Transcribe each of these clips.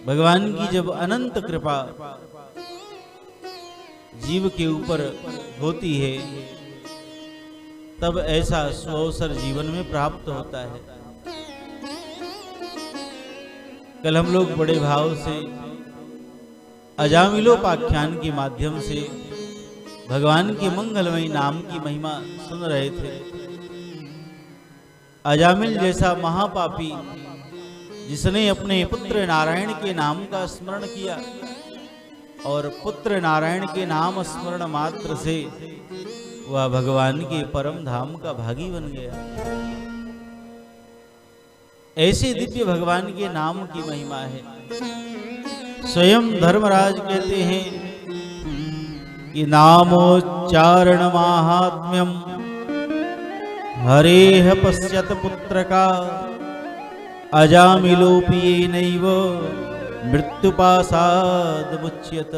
भगवान की जब अनंत कृपा जीव के ऊपर होती है तब ऐसा सुअवसर जीवन में प्राप्त होता है। कल हम लोग बड़े भाव से अजामिलोपाख्यान के माध्यम से भगवान के मंगलमय नाम की महिमा सुन रहे थे। अजामिल जैसा महापापी जिसने अपने पुत्र नारायण के नाम का स्मरण किया और पुत्र नारायण के नाम स्मरण मात्र से वह भगवान के परम धाम का भागी बन गया। ऐसे दिव्य भगवान के नाम की महिमा है। स्वयं धर्मराज कहते हैं कि नामोच्चारण माहात्म्यम हरेह पश्यत पुत्र का अजामिलोपि नैव मृत्युपासाद मुच्यत।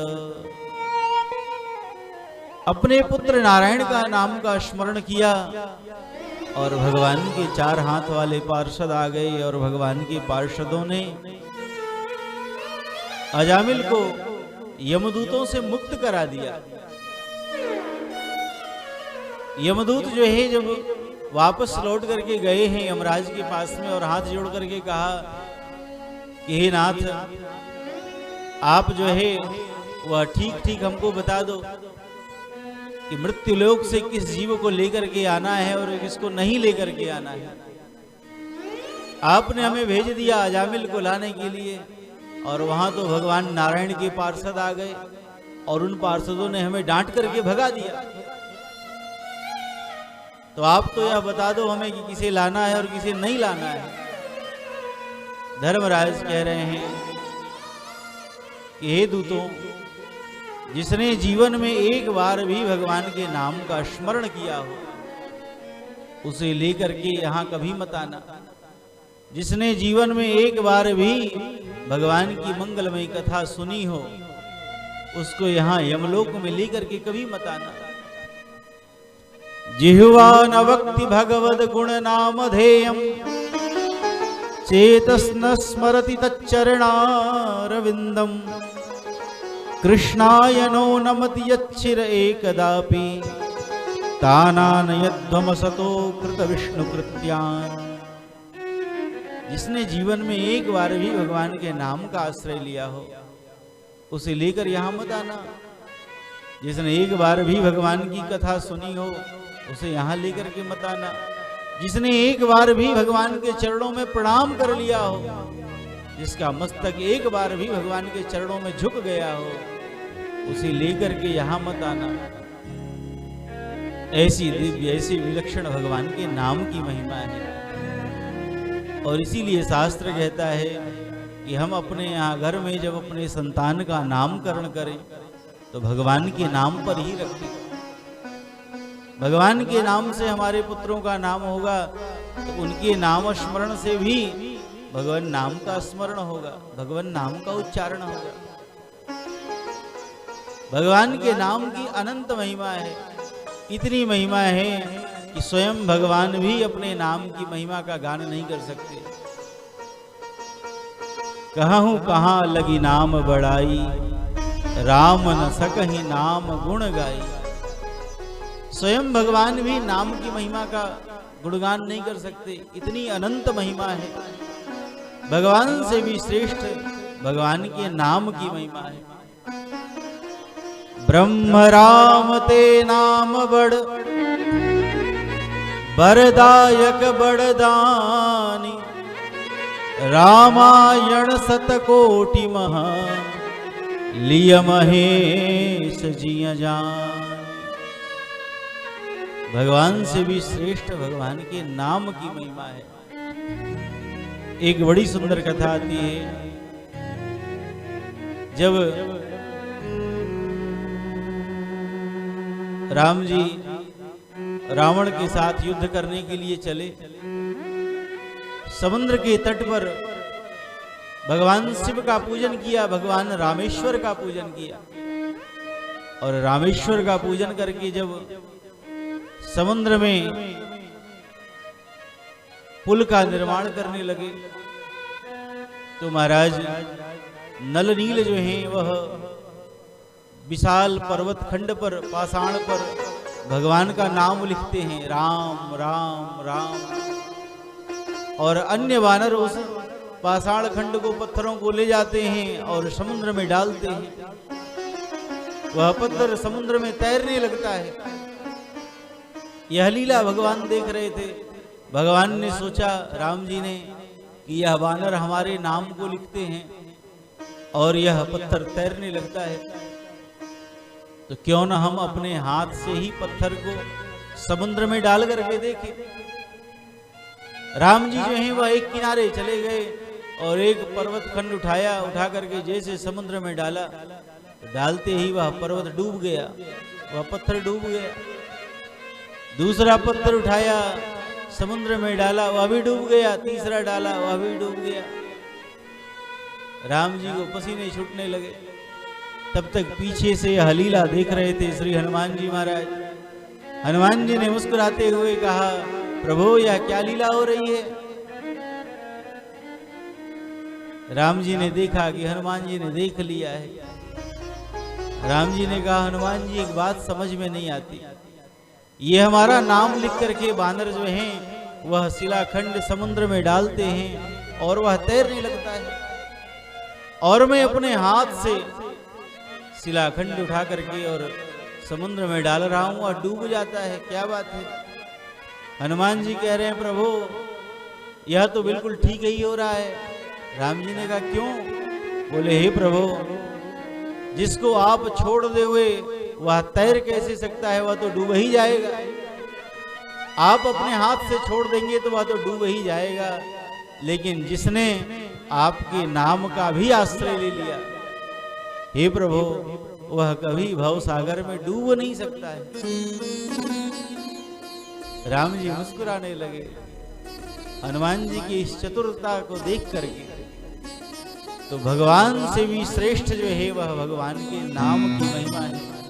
अपने पुत्र नारायण का नाम का स्मरण किया और भगवान के 4 हाथ वाले पार्षद आ गए और भगवान के पार्षदों ने अजामिल को यमदूतों से मुक्त करा दिया। यमदूत जो है जब वापस लौट करके गए हैं यमराज के पास में और हाथ जोड़ करके कहा कि हे नाथ, आप जो है वह ठीक ठीक हमको बता दो कि मृत्युलोक से किस जीव को लेकर के आना है और किसको नहीं लेकर के आना है। आपने हमें भेज दिया अजामिल को लाने के लिए और वहां तो भगवान नारायण के पार्षद आ गए और उन पार्षदों ने हमें डांट करके भगा दिया। तो आप तो यह बता दो हमें कि किसे लाना है और किसे नहीं लाना है। धर्मराज कह रहे हैं कि हे दूतों, जिसने जीवन में एक बार भी भगवान के नाम का स्मरण किया हो उसे लेकर के यहाँ कभी मत आना। जिसने जीवन में एक बार भी भगवान की मंगलमय कथा सुनी हो उसको यहाँ यमलोक में लेकर के कभी मत आना। जिह्वा न वक्ति भगवद गुण नाम धेयम चेतस न स्मरति तच्चरणारविंदम कृष्णाय नो नमति यच्छिर एकदापि तानानयध्वमसतो कृत विष्णु कृत्यान्। जिसने जीवन में एक बार भी भगवान के नाम का आश्रय लिया हो उसे लेकर यहाँ मत आना। जिसने एक बार भी भगवान की कथा सुनी हो उसे यहाँ लेकर के मत आना। जिसने एक बार भी भगवान के चरणों में प्रणाम कर लिया हो, जिसका मस्तक एक बार भी भगवान के चरणों में झुक गया हो उसे लेकर के यहाँ मत आना। ऐसी दिव्य ऐसी विलक्षण भगवान के नाम की महिमा है। और इसीलिए शास्त्र कहता है कि हम अपने यहाँ घर में जब अपने संतान का नामकरण करें तो भगवान के नाम पर ही रखें। भगवान के नाम से हमारे पुत्रों का नाम होगा तो उनके नाम स्मरण से भी भगवान नाम का स्मरण होगा, भगवान नाम का उच्चारण होगा। भगवान के नाम की अनंत महिमा है। इतनी महिमा है कि स्वयं भगवान भी अपने नाम की महिमा का गान नहीं कर सकते। कहूं कहां लगी नाम बड़ाई, राम न सकहि नाम गुण गाई। स्वयं भगवान भी नाम की महिमा का गुणगान नहीं कर सकते। इतनी अनंत महिमा है। भगवान से भी श्रेष्ठ भगवान के नाम की महिमा है। ब्रह्म राम ते नाम बड़ बरदायक बड़दानी, रामायण सतकोटि महा लिय महेश जिय जान। भगवान से भी श्रेष्ठ भगवान के नाम की महिमा है। एक बड़ी सुंदर कथा आती है। जब राम जी रावण के साथ युद्ध करने के लिए चले, समुद्र के तट पर भगवान शिव का पूजन किया, भगवान रामेश्वर का पूजन किया। और रामेश्वर का पूजन करके जब समुद्र में पुल का निर्माण करने लगे तो महाराज नल नील जो हैं वह विशाल पर्वत खंड पर, पाषाण पर भगवान का नाम लिखते हैं, राम राम राम। और अन्य वानर उस पाषाण खंड को, पत्थरों को ले जाते हैं और समुद्र में डालते हैं। वह पत्थर समुद्र में तैरने लगता है। यह लीला भगवान देख रहे थे। भगवान ने सोचा, राम जी ने, कि यह वानर हमारे नाम को लिखते हैं और यह पत्थर तैरने लगता है, तो क्यों न हम अपने हाथ से ही पत्थर को समुद्र में डाल करके देखें। राम जी जो हैं वह एक किनारे चले गए और एक पर्वत खंड उठा करके जैसे समुद्र में डाला, तो डालते ही वह पर्वत डूब गया, वह पत्थर डूब गया। दूसरा पत्थर उठाया, समुद्र में डाला, वह भी डूब गया। तीसरा डाला, वह भी डूब गया। राम जी को पसीने छूटने लगे। तब तक पीछे से यह लीला देख रहे थे श्री हनुमान जी महाराज। हनुमान जी ने मुस्कुराते हुए कहा, प्रभु यह क्या लीला हो रही है। राम जी ने देखा कि हनुमान जी ने देख लिया है। राम जी ने कहा, हनुमान जी एक बात समझ में नहीं आती, ये हमारा नाम लिख करके बानर जो हैं वह शिलाखंड समुद्र में डालते हैं और वह तैरने लगता है, और मैं अपने हाथ से शिलाखंड उठा करके और समुद्र में डाल रहा हूं और डूब जाता है, क्या बात है। हनुमान जी कह रहे हैं, प्रभु यह तो बिल्कुल ठीक ही हो रहा है। राम जी ने कहा, क्यों? बोले, हे प्रभु, जिसको आप छोड़ दे हुए वह तैर कैसे सकता है, वह तो डूब ही जाएगा। आप अपने हाथ से छोड़ देंगे तो वह तो डूब ही जाएगा, लेकिन जिसने आपके नाम का भी आश्रय ले लिया, हे प्रभु, वह कभी भव सागर में डूब नहीं सकता है। राम जी मुस्कुराने लगे हनुमान जी की इस चतुरता को देख करके। तो भगवान से भी श्रेष्ठ जो है वह भगवान के नाम की महिमा है।